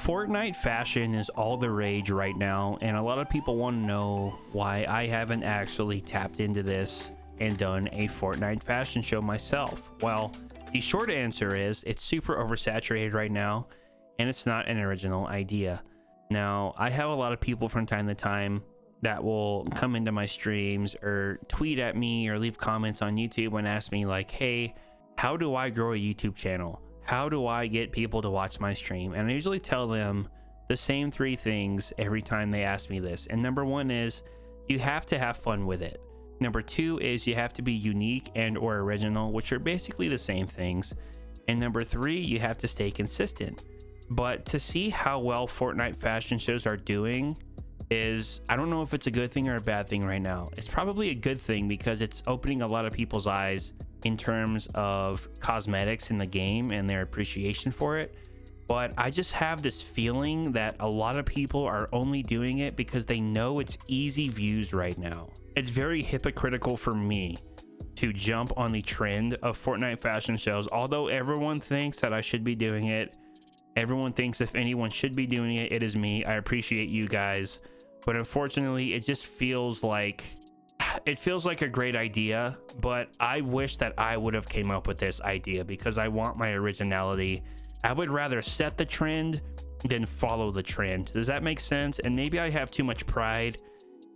Fortnite fashion is all the rage right now, and a lot of people want to know why I haven't actually tapped into this and done a Fortnite fashion show myself. Well, the short answer is it's super oversaturated right now, and it's not an original idea. Now, I have a lot of people from time to time that will come into my streams or tweet at me or leave comments on YouTube and ask me like, hey, how do I grow a YouTube channel? How do I get people to watch my stream? And I usually tell them the same three things every time they ask me this. And number one is you have to have fun with it. Number two is you have to be unique and or original, which are basically the same things. And number three, you have to stay consistent. But to see how well Fortnite fashion shows are doing is, I don't know if it's a good thing or a bad thing right now. It's probably a good thing because it's opening a lot of people's eyes in terms of cosmetics in the game and their appreciation for it. But I just have this feeling that a lot of people are only doing it because they know it's easy views right now. It's very hypocritical for me to jump on the trend of Fortnite fashion shows. Although everyone thinks that I should be doing it, everyone thinks if anyone should be doing it, it is me. I appreciate you guys. But unfortunately, it just feels like a great idea, but I wish that I would have came up with this idea because I want my originality. I would rather set the trend than follow the trend. Does that make sense? And maybe I have too much pride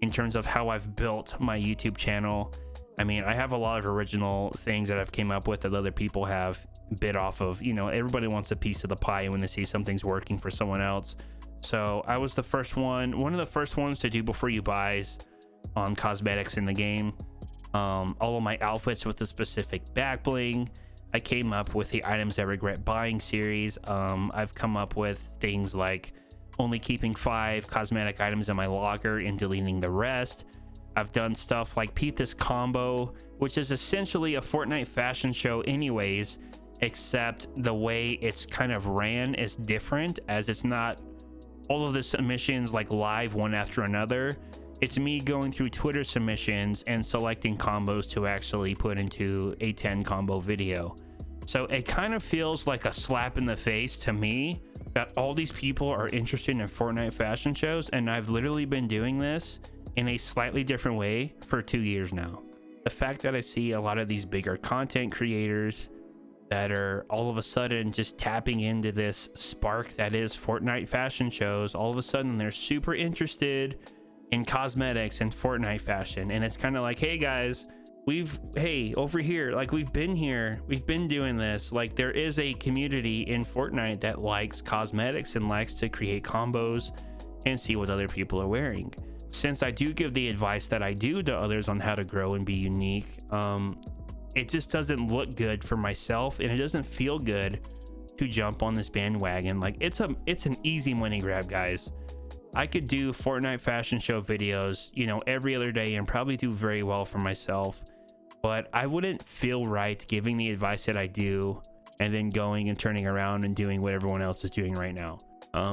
in terms of how I've built my YouTube channel. I mean, I have a lot of original things that I've came up with that other people have bit off of. You know, everybody wants a piece of the pie when they see something's working for someone else. So I was the first one of the first ones to do before you buys on cosmetics in the game. All of my outfits with a specific back bling. I came up with the items I regret buying series. I've come up with things like only keeping 5 cosmetic items in my locker and deleting the rest. I've done stuff like Peep This Combo, which is essentially a Fortnite fashion show anyways, except the way it's kind of ran is different, as it's not all of the submissions like live one after another. It's me going through Twitter submissions and selecting combos to actually put into a 10 combo video. So it kind of feels like a slap in the face to me that all these people are interested in Fortnite fashion shows, and I've literally been doing this in a slightly different way for 2 years now. The fact that I see a lot of these bigger content creators that are all of a sudden just tapping into this spark that is Fortnite fashion shows, all of a sudden they're super interested in cosmetics and Fortnite fashion. And it's kind of like, hey guys, hey, over here, like we've been doing this. Like there is a community in Fortnite that likes cosmetics and likes to create combos and see what other people are wearing. Since I do give the advice that I do to others on how to grow and be unique, it just doesn't look good for myself, and it doesn't feel good to jump on this bandwagon. Like it's an easy money grab, guys. I could do Fortnite fashion show videos, you know, every other day and probably do very well for myself, but I wouldn't feel right giving the advice that I do and then going and turning around and doing what everyone else is doing right now.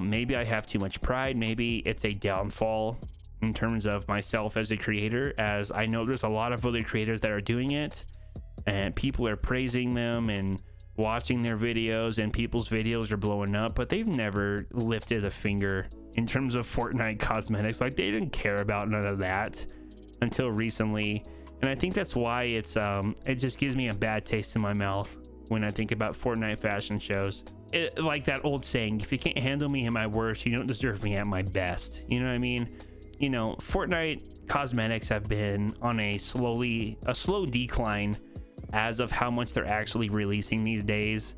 Maybe I have too much pride. Maybe it's a downfall in terms of myself as a creator, as I know there's a lot of other creators that are doing it and people are praising them and watching their videos, and people's videos are blowing up, but they've never lifted a finger in terms of Fortnite cosmetics. Like they didn't care about none of that until recently. And I think that's why it just gives me a bad taste in my mouth when I think about Fortnite fashion shows. Like that old saying, if you can't handle me at my worst, you don't deserve me at my best. You know what I mean? You know, Fortnite cosmetics have been on a slow decline as of how much they're actually releasing these days.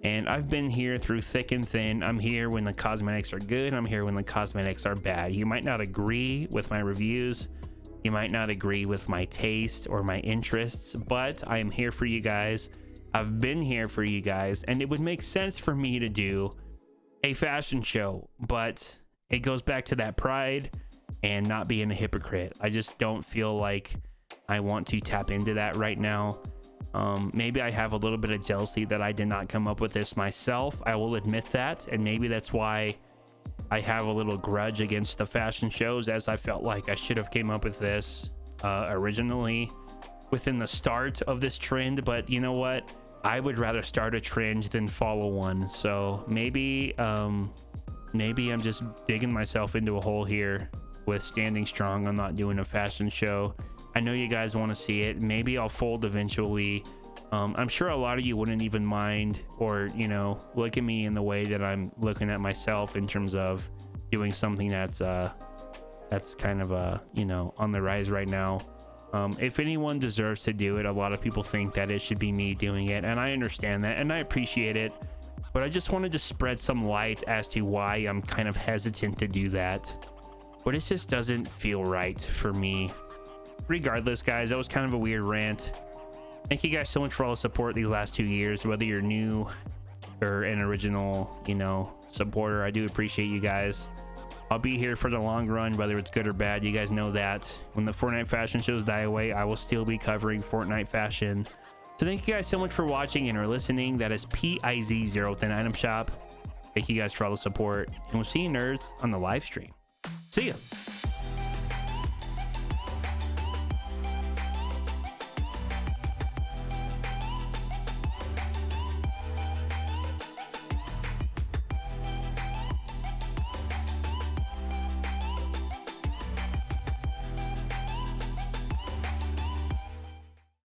And I've been here through thick and thin. I'm here when the cosmetics are good. I'm here when the cosmetics are bad. You might not agree with my reviews. You might not agree with my taste or my interests, but I am here for you guys. I've been here for you guys, and it would make sense for me to do a fashion show, but it goes back to that pride and not being a hypocrite. I just don't feel like I want to tap into that right now. Maybe I have a little bit of jealousy that I did not come up with this myself. I will admit that, and maybe that's why I have a little grudge against the fashion shows, as I felt like I should have came up with this originally within the start of this trend. But you know what? I would rather start a trend than follow one. So maybe maybe I'm just digging myself into a hole here with standing strong. I'm not doing a fashion show. I know you guys want to see it. Maybe I'll fold eventually. I'm sure a lot of you wouldn't even mind, or, you know, look at me in the way that I'm looking at myself in terms of doing something that's kind of you know, on the rise right now. If anyone deserves to do it, a lot of people think that it should be me doing it, and I understand that and I appreciate it, but I just wanted to spread some light as to why I'm kind of hesitant to do that. But it just doesn't feel right for me. Regardless, guys, that was kind of a weird rant. Thank you guys so much for all the support these last 2 years, whether you're new or an original, you know, supporter. I do appreciate you guys. I'll be here for the long run, whether it's good or bad. You guys know that. When the Fortnite fashion shows die away, I will still be covering Fortnite fashion. So thank you guys so much for watching and or listening. That is PIZO Item Shop. Thank you guys for all the support, and we'll see you nerds on the live stream. See ya.